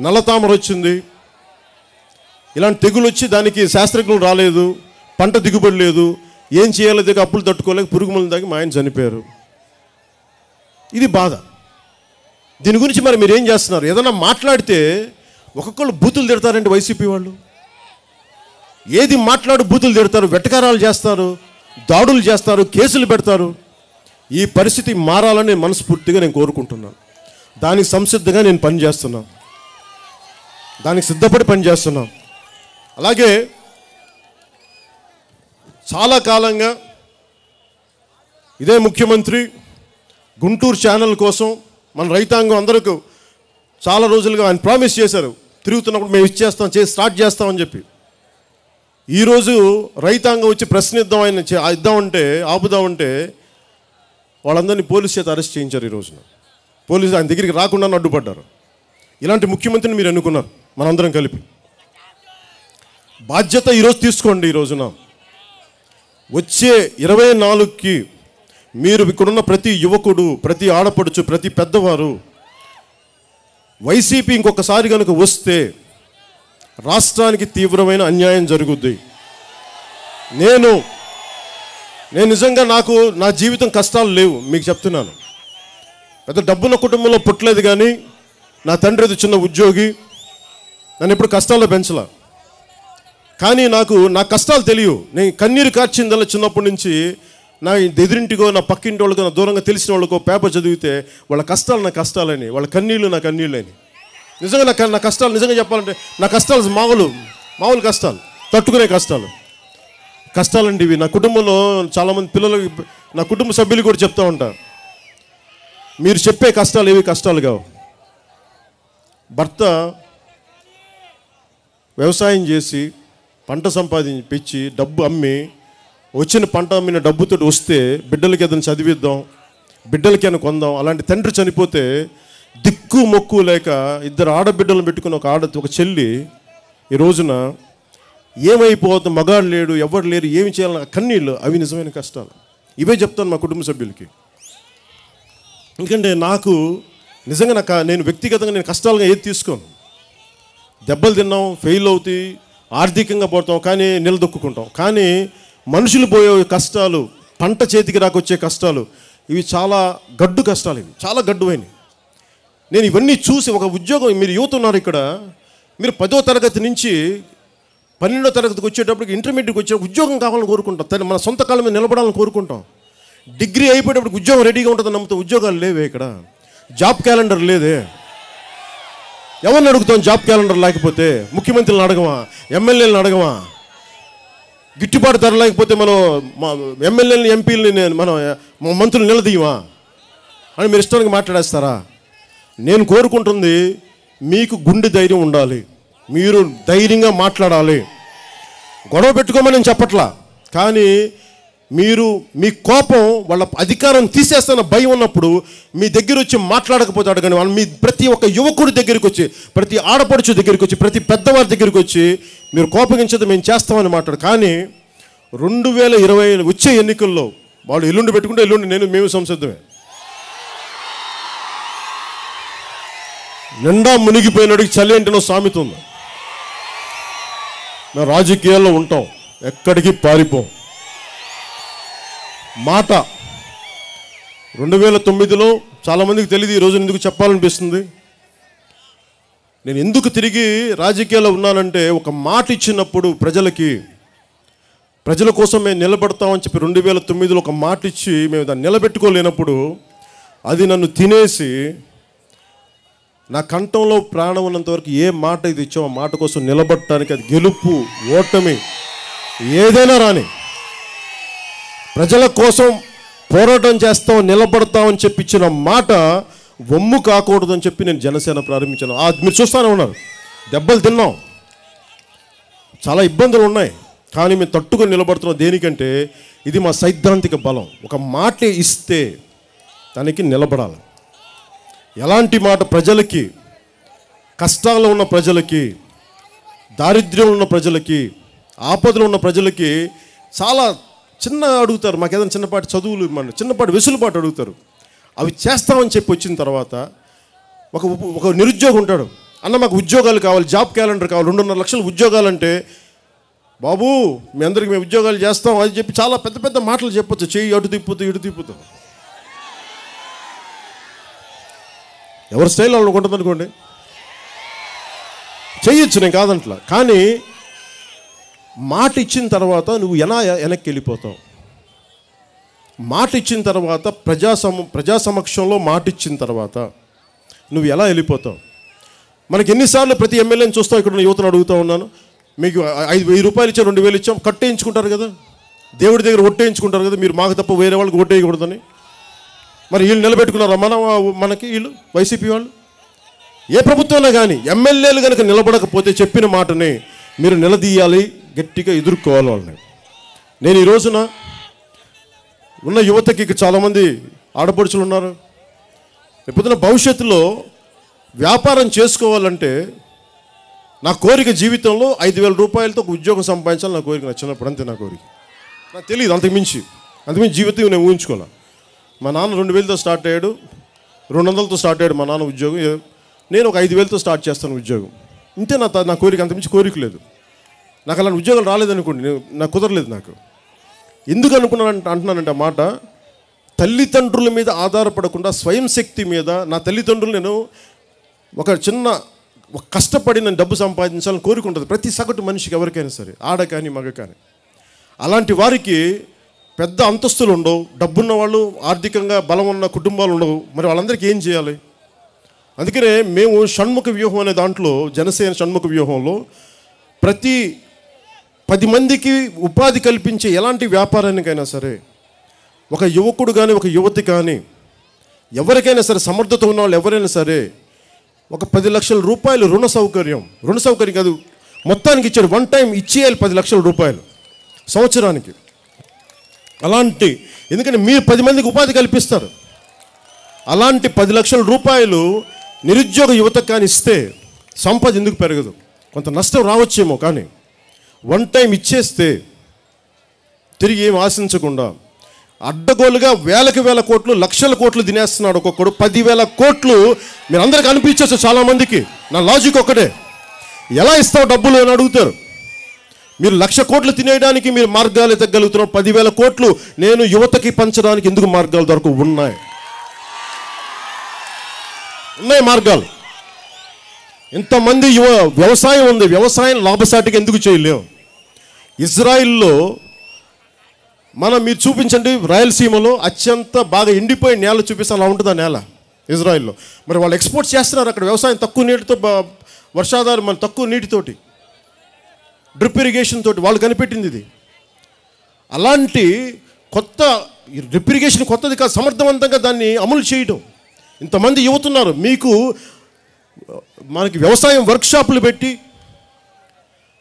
నల్లతామర వచ్చింది, ఇలాంటి తెగులు వచ్చి దానికి శాస్త్రజ్ఞులు రాలేదు, పంట దిగుబడి లేదు, ఏం చేయాలో దగ్గర అప్పులు తట్టుకోలేక పురుగు మందులు తాగి మా ఆయన చనిపోయారు. ఇది బాధ. దీని గురించి మరి మీరు ఏం చేస్తున్నారు? ఏదైనా మాట్లాడితే ఒక్కొక్కళ్ళు బూతులు తిడతారండి వైసీపీ వాళ్ళు. ఏది మాట్లాడు బూతులు తిడతారు, వెటకారాలు చేస్తారు. దాడులు చేస్తారు, కేసులు పెడతారు. ఈ పరిస్థితి మారాలని మనస్ఫూర్తిగా నేను కోరుకుంటున్నాను. దానికి సంసిద్ధంగా నేను పనిచేస్తున్నాను, దానికి సిద్ధపడి పనిచేస్తున్నాను. అలాగే చాలా కాలంగా ఇదే ముఖ్యమంత్రి గుంటూరు ఛానల్ కోసం మన రైతాంగం అందరికీ చాలా రోజులుగా ఆయన ప్రామిస్ చేశారు, తిరుగుతున్నప్పుడు మేము ఇచ్చేస్తాం, స్టార్ట్ చేస్తామని చెప్పి. ఈరోజు రైతాంగం వచ్చి ప్రశ్నిద్దాం, ఆయన ఇద్దామంటే, ఆపుదామంటే వాళ్ళందరినీ పోలీస్ చేత అరెస్ట్ చేయించారు. ఈ రోజున పోలీసు ఆయన దగ్గరికి రాకుండా అడ్డుపడ్డారు. ఇలాంటి ముఖ్యమంత్రిని మీరు ఎన్నుకున్నారు, మనందరం కలిపి. బాధ్యత ఈరోజు తీసుకోండి. ఈ రోజున వచ్చే 24కి మీరు ఇక్కడున్న ప్రతి యువకుడు, ప్రతి ఆడపడుచు, ప్రతి పెద్దవారు వైసీపీ ఇంకొకసారి కనుక వస్తే రాష్ట్రానికి తీవ్రమైన అన్యాయం జరుగుద్ది. నేను నిజంగా నా జీవితం కష్టాలు లేవు, మీకు చెప్తున్నాను. పెద్ద డబ్బున్న కుటుంబంలో పుట్టలేదు, కానీ నా తండ్రి అది చిన్న ఉద్యోగి, నన్ను ఎప్పుడు కష్టాల్లో పెంచలా. కానీ నా కష్టాలు తెలియవు. నేను కన్నీరు కార్చిందల్లా చిన్నప్పటి నుంచి. నా ఎదురింటికో, నా పక్కింటి వాళ్ళకో, నా దూరంగా తెలిసిన వాళ్ళకో పేపర్ చదివితే వాళ్ళ కష్టాలు నా కష్టాలని, వాళ్ళ కన్నీళ్ళు నా కన్నీళ్ళని. నిజంగా నా కష్టాలు, నిజంగా చెప్పాలంటే నా కష్టాలు మామూలు కష్టాలు, తట్టుకునే కష్టాలండి ఇవి. నా కుటుంబంలో చాలామంది పిల్లలకి, నా కుటుంబ సభ్యులు కూడా చెప్తూ ఉంటారు, మీరు చెప్పే కష్టాలు ఏవి కష్టాలు కావు. భర్త వ్యవసాయం చేసి పంట సంపాదించి డబ్బు అమ్మి, వచ్చిన పంట అమ్మిన డబ్బుతో వస్తే బిడ్డలకి ఏదైనా చదివిద్దాం, బిడ్డలకి ఏమైనా కొందాం. అలాంటి తండ్రి చనిపోతే దిక్కు మొక్కు లేక 2 ఆడబిడ్డలను పెట్టుకుని ఒక చెల్లి ఈ రోజున ఏమైపోతుంది, మగాడు లేడు, ఎవరు లేరు, ఏమి చేయాలని కన్నీళ్ళు. అవి నిజమైన కష్టాలు. ఇవే చెప్తాను మా కుటుంబ సభ్యులకి. ఎందుకంటే నిజంగా నేను వ్యక్తిగతంగా నేను కష్టాలుగా ఏది తీసుకోను. దెబ్బలు తిన్నాం, ఫెయిల్ అవుతాయి, ఆర్థికంగా పోతాం, కానీ నిలదొక్కుంటాం. కానీ మనుషులు పోయే కష్టాలు, పంట చేతికి రాకొచ్చే కష్టాలు, ఇవి చాలా గడ్డు కష్టాలు. ఇవి చాలా గడ్డువైనవి. నేను ఇవన్నీ చూసి ఒక ఉద్యోగం, మీరు యువత ఉన్నారు ఇక్కడ, మీరు 10వ తరగతి నుంచి 12వ తరగతికి వచ్చేటప్పటికి, ఇంటర్మీడియట్కి వచ్చే ఉద్యోగం కావాలని కోరుకుంటాం, మన సొంత కాలం మీద నిలబడాలని కోరుకుంటాం. డిగ్రీ అయిపోయేటప్పటికి ఉద్యోగం రెడీగా ఉంటుందని నమ్ముతాం. ఉద్యోగాలు లేవే ఇక్కడ, జాబ్ క్యాలెండర్ లేదే. ఎవరిని అడుగుతాం జాబ్ క్యాలెండర్ లేకపోతే? ముఖ్యమంత్రులను అడగమా, ఎమ్మెల్యేలను అడగమా? గిట్టుబాటు ధర లేకపోతే మనం ఎమ్మెల్యేలని, ఎంపీలని మనం మంత్రులు నిలదీయమా అని మీరు ఇష్టానికి మాట్లాడేస్తారా? నేను కోరుకుంటుంది, మీకు గుండె ధైర్యం ఉండాలి, మీరు ధైర్యంగా మాట్లాడాలి. గొడవ పెట్టుకోమని నేను చెప్పట్లా, కానీ మీరు మీ కోపం వాళ్ళ అధికారం తీసేస్తున్న భయం ఉన్నప్పుడు మీ దగ్గర వచ్చి మాట్లాడకపోతే అడగండి. వాళ్ళు మీ ప్రతి ఒక్క యువకుడి దగ్గరికి వచ్చి, ప్రతి ఆడపడుచు దగ్గరికి వచ్చి, ప్రతి పెద్దవారి దగ్గరికి వచ్చి మీరు కోపగించేది మేము చేస్తామని మాట్లాడు. కానీ 2020 వచ్చే ఎన్నికల్లో వాళ్ళు ఎల్లుండి పెట్టుకుంటే ఎల్లుండి మేము సంసిద్ధమే. నిండా మునిగిపోయినడికి చలి అంటేనో సామెత ఉంది. మేము రాజకీయాల్లో ఉంటాం, ఎక్కడికి పారిపోం. మాట 2009లో చాలామందికి తెలియదు, ఈరోజు ఎందుకు చెప్పాలనిపిస్తుంది. నేను ఎందుకు తిరిగి రాజకీయాల్లో ఉన్నానంటే, ఒక మాట ఇచ్చినప్పుడు ప్రజల కోసం మేము నిలబడతామని చెప్పి 2009లో ఒక మాట ఇచ్చి మేము దాన్ని నిలబెట్టుకోలేనప్పుడు అది నన్ను తినేసి, నా కంఠంలో ప్రాణం ఉన్నంత వరకు ఏ మాట ఇది ఇచ్చామో ఆ మాట కోసం నిలబడటానికి, అది గెలుపు ఓటమి ఏదైనా రాని, ప్రజల కోసం పోరాటం చేస్తాం, నిలబడతామని చెప్పి ఇచ్చిన మాట వమ్ము కాకూడదని చెప్పి నేను జనసేన ప్రారంభించాను. మీరు చూస్తూనే ఉన్నారు, దెబ్బలు తిన్నాం, చాలా ఇబ్బందులు ఉన్నాయి, కానీ మేము తట్టుకొని నిలబడుతున్నాం. దేనికంటే ఇది మా సైద్ధాంతిక బలం. ఒక మాట ఇస్తే దానికి నిలబడాలి. ఎలాంటి మాట? ప్రజలకి, కష్టాల్లో ఉన్న ప్రజలకి, దారిద్ర్యంలో ఉన్న ప్రజలకి, ఆపదలో ఉన్న ప్రజలకి చాలా చిన్న అడుగుతారు. మాకు ఏదైనా చిన్నపాటి చదువులు, చిన్నపాటి వెసులుబాటు అడుగుతారు. అవి చేస్తామని చెప్పి వచ్చిన తర్వాత ఒక నిరుద్యోగి ఉంటాడు, అన్న మాకు ఉద్యోగాలు కావాలి, జాబ్ క్యాలెండర్ కావాలి, 2.5 లక్షల ఉద్యోగాలు అంటే, బాబు మీ అందరికి మేము ఉద్యోగాలు చేస్తాం అది చెప్పి చాలా పెద్ద పెద్ద మాటలు చెప్పొచ్చు. చెయ్యి అటు తిప్పుతూ ఇటు తిప్పుతూ, ఎవరి స్టైల్ వాళ్ళు ఉంటుంది అనుకోండి, చెయ్యొచ్చు, నేను కాదంట్లా. కానీ మాట ఇచ్చిన తర్వాత నువ్వు వెనక్కి వెళ్ళిపోతావు. మాట ఇచ్చిన తర్వాత ప్రజా సమక్షంలో మాట ఇచ్చిన తర్వాత నువ్వు ఎలా వెళ్ళిపోతావు? మనకి ఎన్నిసార్లు ప్రతి ఎమ్మెల్యేని చూస్తావు, ఇక్కడ ఉన్న యువతను అడుగుతూ ఉన్నాను, మీకు 5,000 రూపాయలు ఇచ్చాం, 2,000 ఇచ్చాం, కట్టేయించుకుంటారు కదా, దేవుడి దగ్గర ఒట్టేయించుకుంటారు కదా, మీరు మాకు తప్ప వేరే వాళ్ళకి ఓటేయకూడదని. మరి వీళ్ళు నిలబెట్టుకున్నారా మనకి వీళ్ళు వైసీపీ వాళ్ళు? ఏ ప్రభుత్వంలో కానీ ఎమ్మెల్యేలు కనుక నిలబడకపోతే చెప్పిన మాటని మీరు నిలదీయాలి, గట్టిగా ఎదుర్కోవాలి వాళ్ళని. నేను ఈ రోజున ఉన్న యువతకి చాలామంది ఆడపడుచులు ఉన్నారు. రేపొద్దున భవిష్యత్తులో వ్యాపారం చేసుకోవాలంటే నా కోరిక జీవితంలో 5,000 రూపాయలతో ఒక ఉద్యోగం సంపాదించాలి నా కోరిక. నా చిన్నప్పుడు అంతే నా కోరిక. నాకు తెలియదు అంతకుమించి జీవితం నేను ఊహించుకోవాలి. మా నాన్న 2,000తో స్టార్ట్ అయ్యాడు, 200తో స్టార్ట్ అయ్యాడు మా నాన్న ఉద్యోగం. నేను ఒక 5,000తో స్టార్ట్ చేస్తాను ఉద్యోగం. ఇంతే నా కోరిక, అంతకుమించి కోరిక లేదు. నాకు అలాంటి ఉద్యోగాలు రాలేదనుకోండి, నాకు కుదరలేదు. నాకు ఎందుకు అంటున్నానంటే ఆ మాట, తల్లిదండ్రుల మీద ఆధారపడకుండా స్వయం శక్తి మీద, నా తల్లిదండ్రులు నేను ఒక కష్టపడి నేను డబ్బు సంపాదించాలని కోరుకుంటుంది ప్రతి సగటు మనిషికి, ఎవరికైనా సరే, ఆడ కానీ మగ కానీ. అలాంటి వారికి పెద్ద అంతస్తులు ఉండవు, డబ్బున్న వాళ్ళు, ఆర్థికంగా బలం ఉన్న కుటుంబాలు ఉండవు. మరి వాళ్ళందరికీ ఏం చేయాలి? అందుకనే మేము షణ్ముఖ వ్యూహం అనే దాంట్లో, జనసేన షణ్ముఖ వ్యూహంలో ప్రతి 10 మందికి ఉపాధి కల్పించే ఎలాంటి వ్యాపారానికైనా సరే, ఒక యువకుడు కానీ ఒక యువతి కానీ ఎవరికైనా సరే, సమర్థత ఉన్న వాళ్ళు ఎవరైనా సరే, ఒక 10 లక్షల రూపాయలు రుణ సౌకర్యం కాదు, మొత్తానికి ఇచ్చాడు. వన్ టైం ఇచ్చేయాలి 10 లక్షల రూపాయలు సంవత్సరానికి. అలాంటి, ఎందుకంటే మీరు 10 మందికి ఉపాధి కల్పిస్తారు. అలాంటి 10 లక్షల రూపాయలు నిరుద్యోగ యువతకు కానీ ఇస్తే సంపద ఎందుకు పెరగదు? కొంత నష్టం రావచ్చేమో, కానీ వన్ టైం ఇచ్చేస్తే తిరిగి ఏం ఆశించకుండా అడ్డగోలుగా వేల కోట్లు, లక్షల కోట్లు తినేస్తున్నాడు ఒక్కొక్కడు. 10,000 కోట్లు మీరు అందరికి అనిపించవచ్చు చాలామందికి. నా లాజిక్ ఒకటే, ఎలా ఇస్తావు డబ్బులు అని అడుగుతారు. మీరు 1,00,000 కోట్లు తినేయడానికి మీరు మార్గాలు ఎత్తగలుగుతున్నారు, 10,000 కోట్లు నేను యువతకి పంచడానికి ఎందుకు మార్గాలు దొరకవు? ఉన్నాయి మార్గాలు. ఇంతమంది వ్యవసాయం ఉంది, వ్యవసాయం లాభసాటిగా ఎందుకు చేయలేవు? ఇజ్రాయిల్లో మీరు చూపించండి, రాయలసీమలో అత్యంత బాగా ఎండిపోయిన నేల చూపిస్తే అలా ఉంటుంది ఆ నేల ఇజ్రాయిల్లో. మరి వాళ్ళు ఎక్స్పోర్ట్ చేస్తున్నారు అక్కడ, వ్యవసాయం తక్కువ నీటితో, వర్షాధారం మన తక్కువ నీటితోటి, డ్రిప్ ఇరిగేషన్ తోటి వాళ్ళు కనిపెట్టింది ఇది. అలాంటి కొత్త డ్రిప్ ఇరిగేషన్ కొత్తది కాదు, సమర్థవంతంగా దాన్ని అమలు చేయడం. ఇంతమంది యువతున్నారు. మనకి వ్యవసాయం వర్క్షాపులు పెట్టి,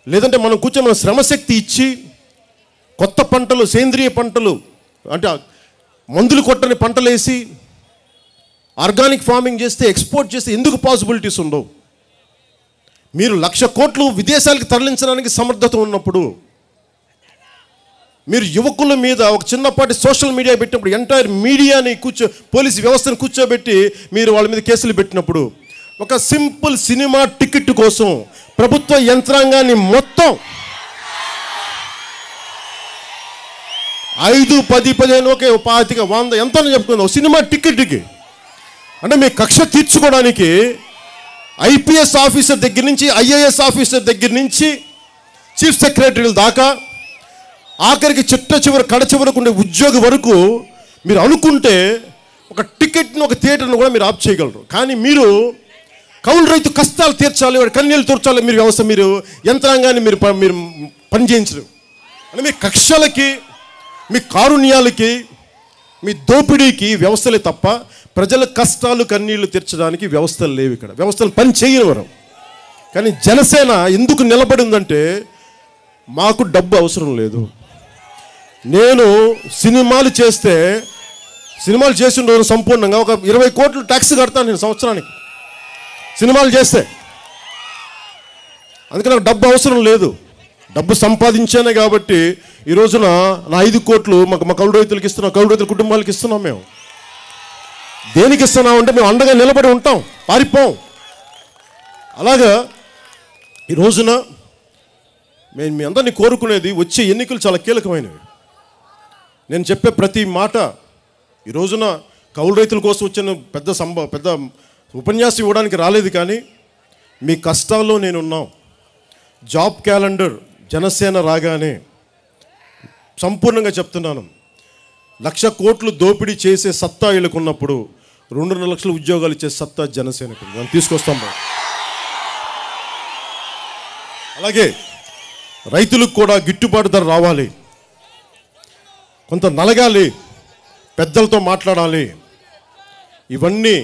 లేదంటే మనం కూర్చొని మన శ్రమశక్తి ఇచ్చి కొత్త పంటలు, సేంద్రియ పంటలు, అంటే మందులు కొట్టని పంటలు వేసి ఆర్గానిక్ ఫార్మింగ్ చేస్తే, ఎక్స్పోర్ట్ చేస్తే ఎందుకు పాసిబిలిటీస్ ఉండవు? మీరు 1,00,000 కోట్లు విదేశాలకు తరలించడానికి సమర్థత ఉన్నప్పుడు, మీరు యువకుల మీద ఒక చిన్నపాటి సోషల్ మీడియా పెట్టినప్పుడు, ఎంటైర్ మీడియాని పోలీసు వ్యవస్థను కూర్చోబెట్టి మీరు వాళ్ళ మీద కేసులు పెట్టినప్పుడు, ఒక సింపుల్ సినిమా టికెట్ కోసం ప్రభుత్వ యంత్రాంగాన్ని మొత్తం 5, 10, 15, ఓకే 25, 100 ఎంత చెప్పుకుందాం సినిమా టికెట్కి. అంటే మీ కక్ష తీర్చుకోవడానికి ఐపీఎస్ ఆఫీసర్ దగ్గర నుంచి, ఐఏఎస్ ఆఫీసర్ దగ్గర నుంచి, చీఫ్ సెక్రటరీల దాకా, ఆఖరికి కడ చివరకు ఉండే ఉద్యోగి వరకు మీరు అనుకుంటే ఒక టికెట్ను, ఒక థియేటర్ను కూడా మీరు ఆఫ్ చేయగలరు. కానీ మీరు కౌలు రైతు కష్టాలు తీర్చాలి, వాడి కన్నీళ్ళు తూర్చాలి, మీరు వ్యవస్థ, మీరు యంత్రాంగాన్ని మీరు పనిచేయించరు. అంటే మీ కక్షలకి, మీ కారుణ్యాలకి, మీ దోపిడీకి వ్యవస్థలే తప్ప ప్రజల కష్టాలు కన్నీళ్లు తీర్చడానికి వ్యవస్థలు లేవు ఇక్కడ. వ్యవస్థలు పని చేయనివ్వరు. కానీ జనసేన ఎందుకు నిలబడిందంటే, మాకు డబ్బు అవసరం లేదు. నేను సినిమాలు చేసిన రోజు సంపూర్ణంగా ఒక 20 కోట్లు ట్యాక్స్ కడతాను నేను సంవత్సరానికి సినిమాలు చేస్తే. అందుకే నాకు డబ్బు అవసరం లేదు. డబ్బు సంపాదించానే కాబట్టి ఈ రోజున నా 5 కోట్లు మా కౌలు రైతులకు ఇస్తున్నాం, కౌలు రైతుల కుటుంబాలకు ఇస్తున్నాం. మేము దేనికి ఇస్తున్నాం అంటే, మేము అండగా నిలబడి ఉంటాం, పారిపోం. అలాగా ఈ రోజున మేము మీ అందరినీ కోరుకునేది, వచ్చే ఎన్నికలు చాలా కీలకమైనవి. నేను చెప్పే ప్రతి మాట ఈ రోజున కౌలు రైతుల కోసం వచ్చిన పెద్ద ఉపన్యాసం ఇవ్వడానికి రాలేదు, కానీ మీ కష్టాల్లో నేనున్నాం. జాబ్ క్యాలెండర్ జనసేన రాగానే సంపూర్ణంగా చెప్తున్నాను, 1,00,000 కోట్లు దోపిడీ చేసే సత్తా వీళ్ళకున్నప్పుడు 2.5 లక్షల ఉద్యోగాలు ఇచ్చే సత్తా జనసేనకు మనం తీసుకొస్తాం. అలాగే రైతులకు కూడా గిట్టుబాటు ధర రావాలి, కొంత నలగాలి, పెద్దలతో మాట్లాడాలి. ఇవన్నీ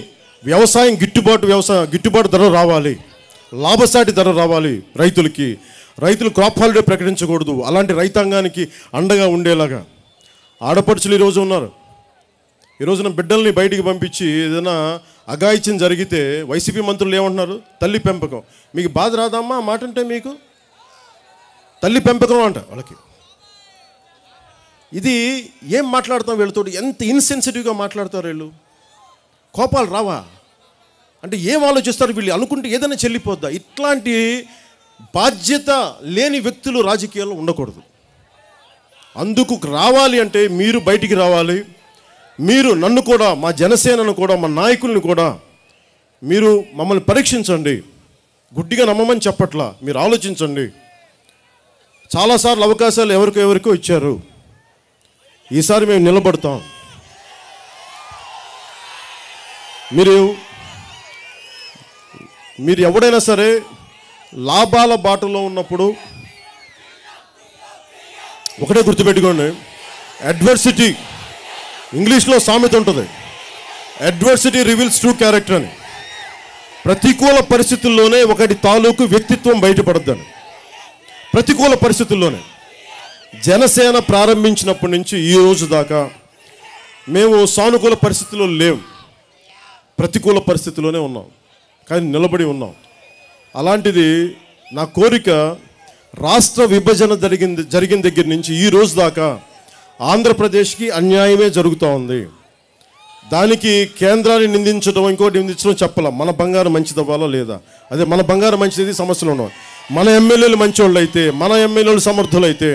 వ్యవసాయం గిట్టుబాటు ధర రావాలి, లాభసాటి ధర రావాలి రైతులకి. రైతులు క్రాప్ హాలిడే ప్రకటించకూడదు. అలాంటి రైతాంగానికి అండగా ఉండేలాగా ఆడపడుచులు ఈరోజు ఉన్నారు. ఈరోజున బిడ్డల్ని బయటికి పంపించి ఏదైనా అఘాయిత్యం జరిగితే వైసీపీ మంత్రులు ఏమంటున్నారు? తల్లి పెంపకం. మీకు బాధ రాదమ్మా ఆ మాట అంటే? మీకు తల్లి పెంపకం అంట వాళ్ళకి. ఇది ఏం మాట్లాడతాం వీళ్ళతో? ఎంత ఇన్సెన్సిటివ్గా మాట్లాడతారు వీళ్ళు. కోపాలు రావా అంటే ఏం ఆలోచిస్తారు వీళ్ళు? అనుకుంటే ఏదైనా చెల్లిపోద్దా? ఇట్లాంటి బాధ్యత లేని వ్యక్తులు రాజకీయాల్లో ఉండకూడదు. అందుకు రావాలి అంటే మీరు బయటికి రావాలి. మీరు నన్ను కూడా, మా జనసేనను కూడా, మా నాయకుల్ని కూడా మీరు మమ్మల్ని పరీక్షించండి. గుడ్డిగా నమ్మమని చెప్పట్లా, మీరు ఆలోచించండి. చాలాసార్లు అవకాశాలు ఎవరికో ఇచ్చారు. ఈసారి మేము నిలబడతాం. మీరు ఎవడైనా సరే లాభాల బాటలో ఉన్నప్పుడు ఒకటే గుర్తుపెట్టుకోండి, అడ్వర్సిటీ, ఇంగ్లీష్లో సామెత ఉంటుంది, అడ్వర్సిటీ రివీల్స్ ట్రూ క్యారెక్టర్ అని. ప్రతికూల పరిస్థితుల్లోనే ఒకటి తాలూకు వ్యక్తిత్వం బయటపడద్దని. ప్రతికూల పరిస్థితుల్లోనే. జనసేన ప్రారంభించినప్పటి నుంచి ఈ రోజు దాకా మేము సానుకూల పరిస్థితుల్లో లేవు, ప్రతికూల పరిస్థితుల్లోనే ఉన్నాం, కానీ నిలబడి ఉన్నాం. అలాంటిది నా కోరిక, రాష్ట్ర విభజన జరిగిన దగ్గర నుంచి ఈ రోజు దాకా ఆంధ్రప్రదేశ్కి అన్యాయమే జరుగుతూ ఉంది. దానికి కేంద్రాన్ని నిందించడం, ఇంకోటి నిందించడం చెప్పాల. మన బంగారం మంచిదవ్వాలా లేదా? అదే మన బంగారం మంచిది, సమస్యలు ఉండవు. మన ఎమ్మెల్యేలు మంచోళ్ళు అయితే, మన ఎమ్మెల్యేలు సమర్థులైతే,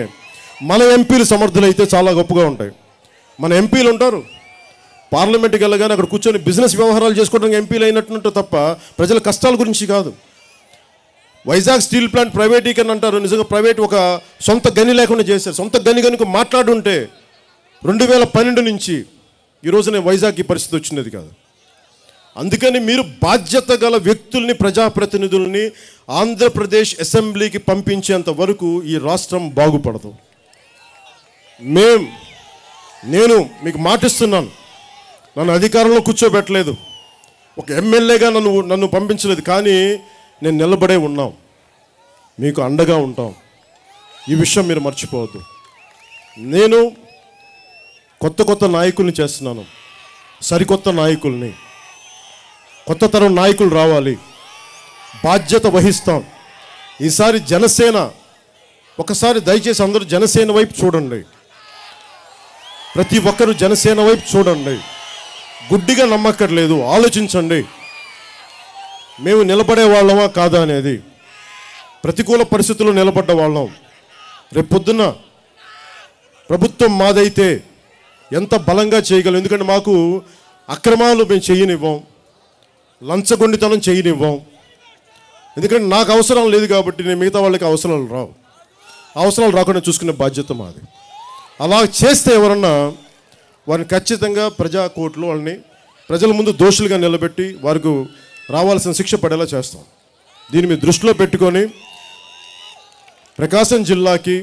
మన ఎంపీలు సమర్థులైతే చాలా గొప్పగా ఉంటాయి. మన ఎంపీలు ఉంటారు, పార్లమెంట్కి వెళ్ళగానే అక్కడ కూర్చొని బిజినెస్ వ్యవహారాలు చేసుకోవడానికి ఎంపీలు అయినట్టు తప్ప ప్రజల కష్టాల గురించి కాదు. వైజాగ్ స్టీల్ ప్లాంట్ ప్రైవేటీకరణ అంటారు. నిజంగా ప్రైవేట్ ఒక సొంత గని లేకుండా చేశారు. సొంత గని కనుక మాట్లాడుంటే 2012 నుంచి ఈ రోజునే వైజాగ్కి పరిస్థితి వచ్చినది కాదు. అందుకని మీరు బాధ్యత గల వ్యక్తుల్ని, ప్రజాప్రతినిధుల్ని ఆంధ్రప్రదేశ్ అసెంబ్లీకి పంపించేంత వరకు ఈ రాష్ట్రం బాగుపడదు. నేను మీకు మాటిస్తున్నాను, నన్ను అధికారంలో కూర్చోబెట్టలేదు, ఒక ఎమ్మెల్యేగా నన్ను పంపించలేదు, కానీ నేను నిలబడే ఉన్నాం, మీకు అండగా ఉంటాం. ఈ విషయం మీరు మర్చిపోవద్దు. నేను కొత్త నాయకుల్ని చేస్తున్నాను, సరికొత్త నాయకుల్ని, కొత్త తరం నాయకులు రావాలి, బాధ్యత వహిస్తాం. ఈసారి జనసేన, ఒకసారి దయచేసి అందరూ జనసేన వైపు చూడండి, ప్రతి ఒక్కరూ జనసేన వైపు చూడండి. గుడ్డిగా నమ్మక్కర్లేదు, ఆలోచించండి. మేము నిలబడే వాళ్ళమా కాదా అనేది. ప్రతికూల పరిస్థితుల్లో నిలబడ్డ వాళ్ళం. రేపు పొద్దున్న ప్రభుత్వం మాదైతే ఎంత బలంగా చేయగలం. ఎందుకంటే మాకు అక్రమాలు మేము చేయనివ్వం, లంచగొండితనం చేయనివ్వం. ఎందుకంటే నాకు అవసరం లేదు కాబట్టి నేను మిగతా వాళ్ళకి అవసరాలు రావు. అవసరాలు రాకుండా చూసుకునే బాధ్యత మాది. అలా చేస్తే ఎవరన్నా వారిని ఖచ్చితంగా ప్రజా కోర్టులో వాళ్ళని ప్రజల ముందు దోషులుగా నిలబెట్టి వారికి రావాల్సిన శిక్ష పడేలా చేస్తాం. దీన్ని మీరు దృష్టిలో పెట్టుకొని ప్రకాశం జిల్లాకి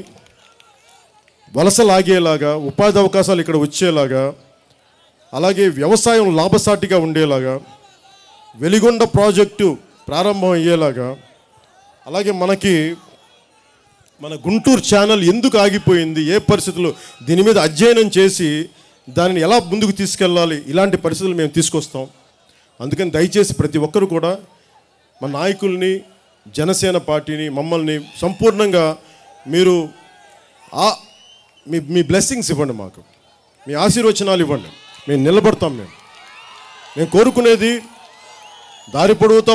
వలసలాగేలాగా, ఉపాధి అవకాశాలు ఇక్కడ వచ్చేలాగా, అలాగే వ్యవసాయం లాభసాటిగా ఉండేలాగా, వెలిగొండ ప్రాజెక్టు ప్రారంభం అయ్యేలాగా, అలాగే మన గుంటూరు ఛానల్ ఎందుకు ఆగిపోయింది, ఏ పరిస్థితుల్లో, దీని మీద అధ్యయనం చేసి దానిని ఎలా ముందుకు తీసుకెళ్ళాలి, ఇలాంటి పరిస్థితులు మేము తీసుకొస్తాం. అందుకని దయచేసి ప్రతి ఒక్కరు కూడా మా నాయకుల్ని, జనసేన పార్టీని, మమ్మల్ని సంపూర్ణంగా మీరు మీ బ్లెస్సింగ్స్ ఇవ్వండి, మాకు మీ ఆశీర్వచనాలు ఇవ్వండి. మేము నిలబడతాం. నేను కోరుకునేది దారి పొడవుతా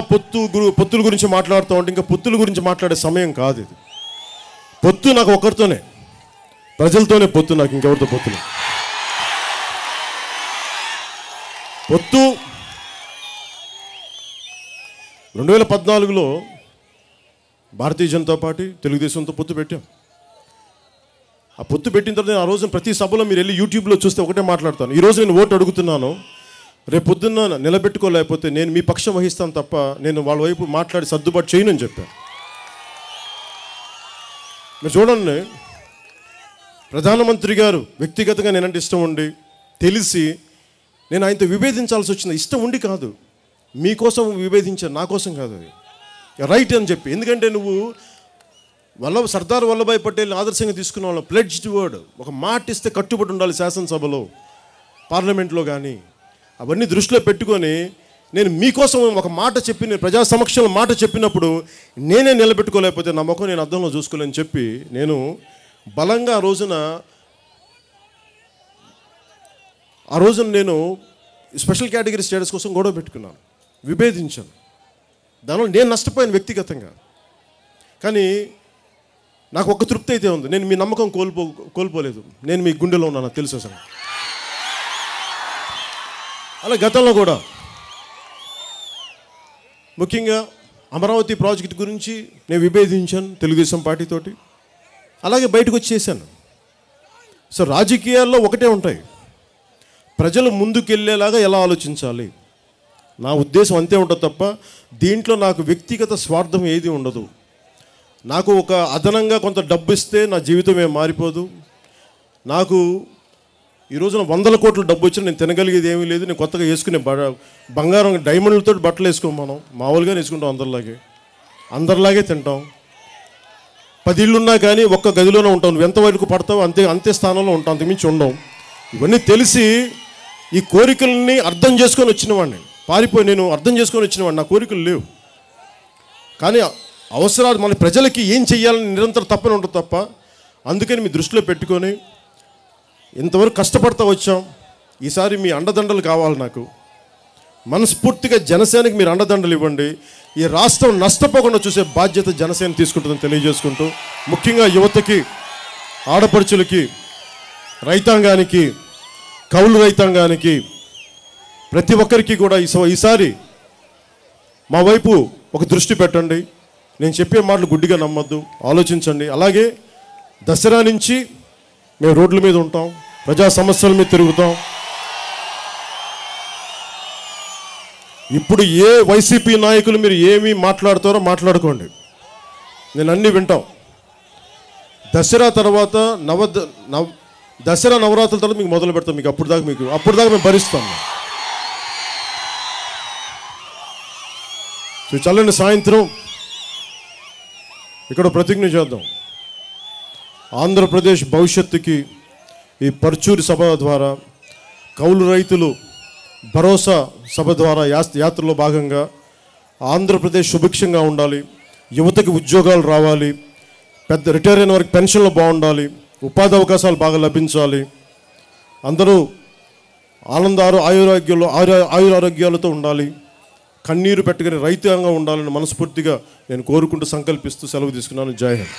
పొత్తుల గురించి మాట్లాడుతూ ఉంటే ఇంకా పొత్తుల గురించి మాట్లాడే సమయం కాదు ఇది. పొత్తు నాకు ఒకరితోనే, ప్రజలతోనే పొత్తు, నాకు ఇంకెవరితో పొత్తులు. పొత్తు 2014లో భారతీయ జనతా పార్టీ తెలుగుదేశంతో పొత్తు పెట్టాం. ఆ పొత్తు పెట్టిన తర్వాత నేను ఆ రోజున ప్రతి సభలో మీరు వెళ్ళి యూట్యూబ్లో చూస్తే ఒకటే మాట్లాడతాను. ఈరోజు నేను ఓటు అడుగుతున్నాను, రేపు పొద్దున్న నిలబెట్టుకోలేకపోతే నేను మీ పక్షం వహిస్తాను తప్ప నేను వాళ్ళ వైపు మాట్లాడి సర్దుబాటు చేయనని చెప్పాను. మీరు చూడండి, ప్రధానమంత్రి గారు వ్యక్తిగతంగా నేనంటే ఇష్టం ఉండి తెలిసి నేను ఆయనతో విభేదించాల్సి వచ్చింది. ఇష్టం ఉండి కాదు, మీకోసం విభేదించాను, నా కోసం కాదు. అది రైట్ అని చెప్పి. ఎందుకంటే నువ్వు సర్దార్ వల్లభాయ్ పటేల్ని ఆదర్శంగా తీసుకున్న వాళ్ళం. ప్లెడ్జ్డ్ వర్డ్, ఒక మాట ఇస్తే కట్టుబడి ఉండాలి శాసనసభలో, పార్లమెంట్లో కానీ. అవన్నీ దృష్టిలో పెట్టుకొని నేను మీకోసం ఒక మాట చెప్పి, నేను ప్రజా సమక్షంలో మాట చెప్పినప్పుడు నేనే నిలబెట్టుకోలేకపోతే నా ముఖం నేను అద్దంలో చూసుకోలేని చెప్పి నేను బలంగా ఆ రోజున నేను స్పెషల్ కేటగిరీ స్టేటస్ కోసం గొడవ పెట్టుకున్నాను, విభేదించాను. దానివల్ల నేను నష్టపోయాను వ్యక్తిగతంగా. కానీ నాకు ఒక తృప్తి అయితే ఉంది, నేను మీ నమ్మకం కోల్పోలేదు. నేను మీ గుండెలో ఉన్నాను, తెలుసు అసలు. అలా గతంలో కూడా ముఖ్యంగా అమరావతి ప్రాజెక్ట్ గురించి నేను విభేదించాను తెలుగుదేశం పార్టీతోటి. అలాగే బయటకు వచ్చేసాను. సో రాజకీయాల్లో ఒకటే ఉంటాయి, ప్రజలు ముందుకెళ్ళేలాగా ఎలా ఆలోచించాలి, నా ఉద్దేశం అంతే ఉంటుంది తప్ప దీంట్లో నాకు వ్యక్తిగత స్వార్థం ఏది ఉండదు. నాకు ఒక అదనంగా కొంత డబ్బు ఇస్తే నా జీవితం ఏం మారిపోదు. నాకు ఈ రోజున 100 కోట్ల డబ్బు వచ్చినా నేను తినగలిగేది ఏమీ లేదు. నేను కొత్తగా వేసుకునే బంగారం డైమండ్లతో బట్టలు వేసుకోం, మనం మామూలుగానే వేసుకుంటాం, అందరిలాగే తింటాం. 10 ఇళ్ళున్నా కానీ ఒక్క గదిలోనే ఉంటాం. నువ్వు ఎంతవరకు పడతావు అంతే స్థానంలో ఉంటాం, అంతకుమించి ఉండవు. ఇవన్నీ తెలిసి ఈ కోరికల్ని అర్థం చేసుకొని వచ్చినవాడిని, నేను అర్థం చేసుకొని వచ్చినవాడిని. నా కోరికలు లేవు, కానీ అవసరాలు మన ప్రజలకి ఏం చెయ్యాలని నిరంతరం తప్పని ఉంటుంది తప్ప. అందుకని మీ దృష్టిలో పెట్టుకొని ఇంతవరకు కష్టపడతా వచ్చాం. ఈసారి మీ అండదండలు కావాలి నాకు. మనస్ఫూర్తిగా జనసేనకి మీరు అండదండలు ఇవ్వండి. ఈ రాష్ట్రం నష్టపోకుండా చూసే బాధ్యత జనసేన తీసుకుంటుందని తెలియజేసుకుంటూ, ముఖ్యంగా యువతకి, ఆడపడుచులకి, రైతాంగానికి, కౌలు రైతాంగానికి, ప్రతి ఒక్కరికి కూడా ఈసారి మా వైపు ఒక దృష్టి పెట్టండి. నేను చెప్పే మాటలు గుడ్డిగా నమ్మొద్దు, ఆలోచించండి. అలాగే దసరా నుంచి మేము రోడ్ల మీద ఉంటాం, ప్రజా సమస్యల మీద తిరుగుతాం. ఇప్పుడు ఏ వైసీపీ నాయకులు మీరు ఏమి మాట్లాడతారో మాట్లాడుకోండి, నేను అన్నీ వింటాం. దసరా తర్వాత దసరా నవరాత్రుల తర్వాత మీకు మొదలు పెడతాం. అప్పుడు దాకా మేము భరిస్తాం. చల్లని సాయంత్రం ఇక్కడ ప్రతిజ్ఞ చేద్దాం. ఆంధ్రప్రదేశ్ భవిష్యత్తుకి ఈ పర్చూరి సభ ద్వారా, కౌలు రైతులు భరోసా సభ ద్వారా యాత్రలో భాగంగా ఆంధ్రప్రదేశ్ సుభిక్షంగా ఉండాలి, యువతకి ఉద్యోగాలు రావాలి, రిటైర్ అయిన వారికి పెన్షన్లు బాగుండాలి, ఉపాధి అవకాశాలు బాగా లభించాలి, అందరూ ఆయురారోగ్యాలతో ఉండాలి, కన్నీరు పెట్టగానే రైతాంగం ఉండాలని మనస్ఫూర్తిగా నేను కోరుకుంటూ సంకల్పిస్తూ సెలవు తీసుకున్నాను. జై హింద్.